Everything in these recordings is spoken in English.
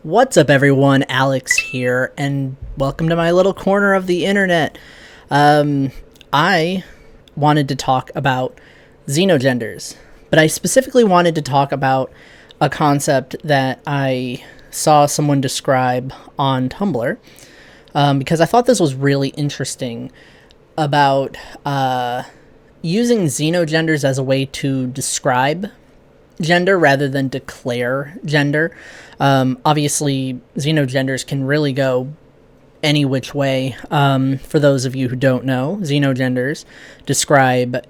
What's up, everyone? Alex here, and welcome to my little corner of the internet. I wanted to talk about xenogenders, but I specifically wanted to talk about a concept that I saw someone describe on Tumblr, because I thought this was really interesting about using xenogenders as a way to describe gender rather than declare gender. Obviously, xenogenders can really go any which way. For those of you who don't know, xenogenders describe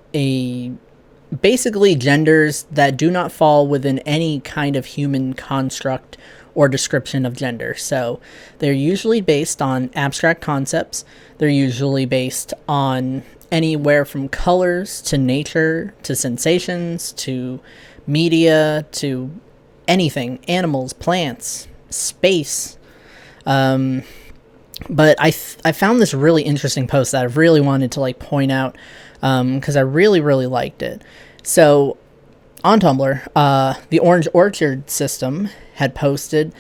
basically genders that do not fall within any kind of human construct or description of gender. So they're usually based on abstract concepts. They're usually based on anywhere from colors to nature to sensations to media to anything, animals, plants, space. But I found this really interesting post that I really wanted to point out because I really liked it. So on Tumblr, the Orange Orchard system had posted,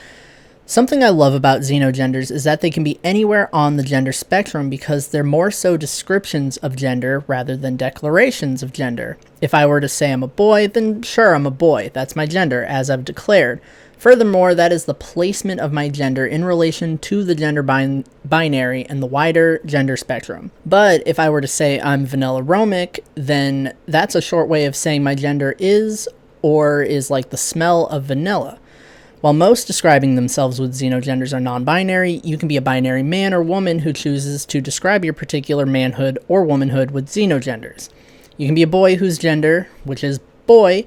"Something I love about xenogenders is that they can be anywhere on the gender spectrum because they're more so descriptions of gender rather than declarations of gender. If I were to say I'm a boy, then sure, I'm a boy. That's my gender, as I've declared. Furthermore, that is the placement of my gender in relation to the gender binary and the wider gender spectrum. But if I were to say I'm vanilla Romic, then that's a short way of saying my gender is or is like the smell of vanilla. While most describing themselves with xenogenders are non-binary, you can be a binary man or woman who chooses to describe your particular manhood or womanhood with xenogenders. You can be a boy whose gender, which is boy,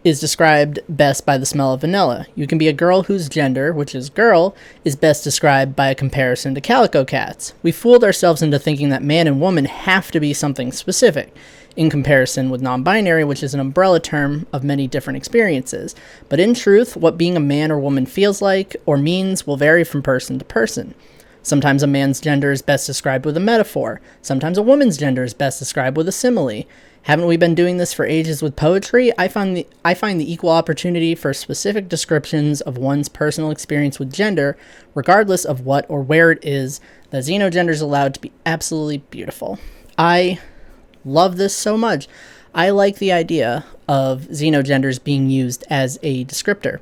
is described best by the smell of vanilla. You can be a girl whose gender, which is girl, is best described by a comparison to calico cats. We fooled ourselves into thinking that man and woman have to be something specific, in comparison with non-binary, which is an umbrella term of many different experiences. But in truth, what being a man or woman feels like or means will vary from person to person. Sometimes a man's gender is best described with a metaphor. Sometimes a woman's gender is best described with a simile. Haven't we been doing this for ages with poetry? I find the equal opportunity for specific descriptions of one's personal experience with gender, regardless of what or where it is, that xenogender is allowed to be absolutely beautiful." I love this so much. I like the idea of xenogenders being used as a descriptor.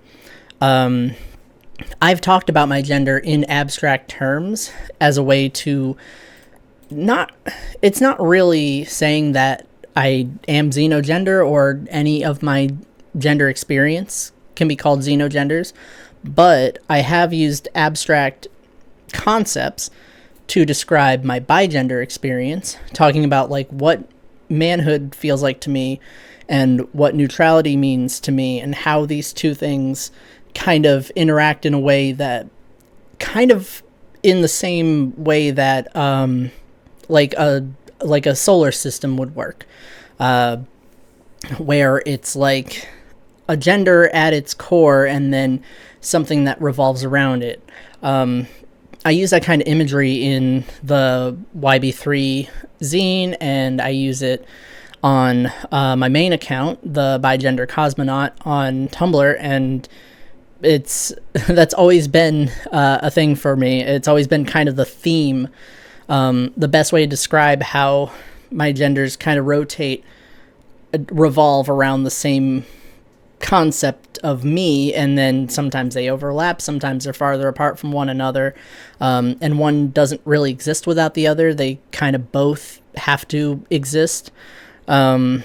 I've talked about my gender in abstract terms as a way to it's not really saying that I am xenogender or any of my gender experience can be called xenogenders, but I have used abstract concepts to describe my bigender experience, talking about what manhood feels like to me and what neutrality means to me and how these two things kind of interact in a way that kind of in the same way that like a solar system would work, where it's like a gender at its core and then something that revolves around it. I use that kind of imagery in the YB3 zine, and I use it on my main account, the Bigender Cosmonaut on Tumblr, and that's always been a thing for me. It's always been kind of the theme, the best way to describe how my genders kind of revolve around the same concept of me, and then sometimes they overlap, sometimes they're farther apart from one another, and one doesn't really exist without the other. They kind of both have to exist, but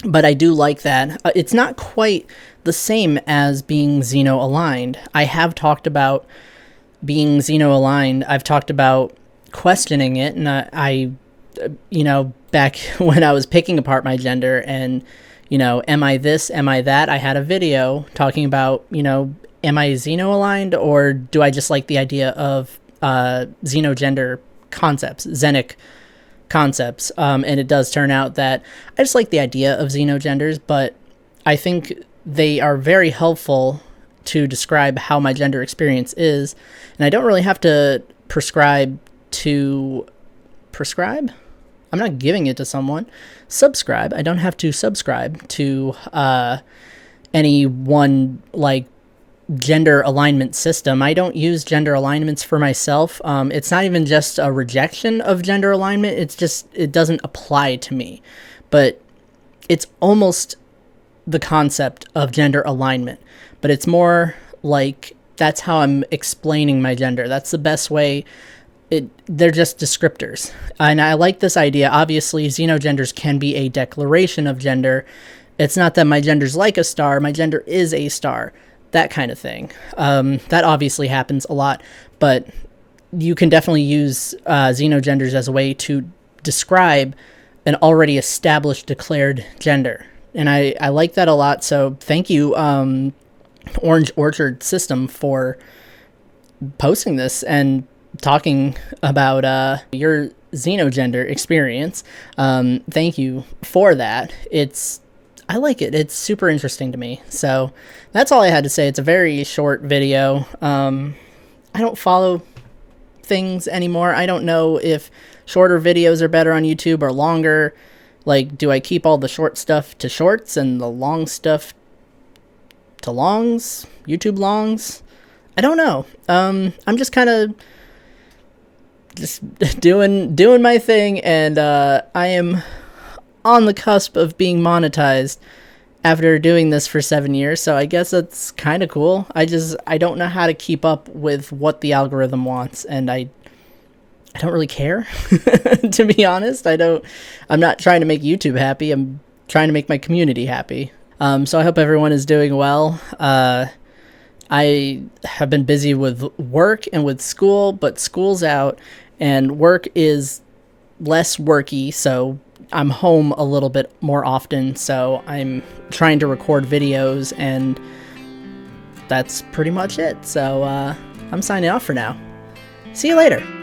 I do like that. It's not quite the same as being xeno-aligned. I have talked about being xeno-aligned. I've talked about questioning it, and I back when I was picking apart my gender and am I this, am I that? I had a video talking about, am I xeno-aligned, or do I just like the idea of xenogender concepts, xenic concepts? And it does turn out that I just like the idea of xenogenders, but I think they are very helpful to describe how my gender experience is, and I don't really have to prescribe? I'm not giving it to someone. Subscribe. I don't have to subscribe to any one like gender alignment system. I don't use gender alignments for myself. It's not even just a rejection of gender alignment. It's just, it doesn't apply to me. But it's almost the concept of gender alignment. But it's more like, that's how I'm explaining my gender. That's the best way. They're just descriptors. And I like this idea. Obviously, xenogenders can be a declaration of gender. It's not that my gender's like a star. My gender is a star. That kind of thing. That obviously happens a lot, but you can definitely use xenogenders as a way to describe an already established declared gender. And I like that a lot, so thank you, Orange Orchard System, for posting this and talking about your xenogender experience. Thank you for that. I like it. It's super interesting to me. So that's all I had to say. It's a very short video. I don't follow things anymore. I don't know if shorter videos are better on YouTube or longer. Like, do I keep all the short stuff to shorts and the long stuff to longs? YouTube longs? I don't know. I'm just kind of just doing my thing, and I am on the cusp of being monetized after doing this for 7 years, so I guess that's kind of cool. I don't know how to keep up with what the algorithm wants, and I don't really care, to be honest. I'm not trying to make YouTube happy. I'm trying to make my community happy. So I hope everyone is doing well. I have been busy with work and with school, but school's out and work is less worky, so I'm home a little bit more often, so I'm trying to record videos, and that's pretty much it. So I'm signing off for now. See you later.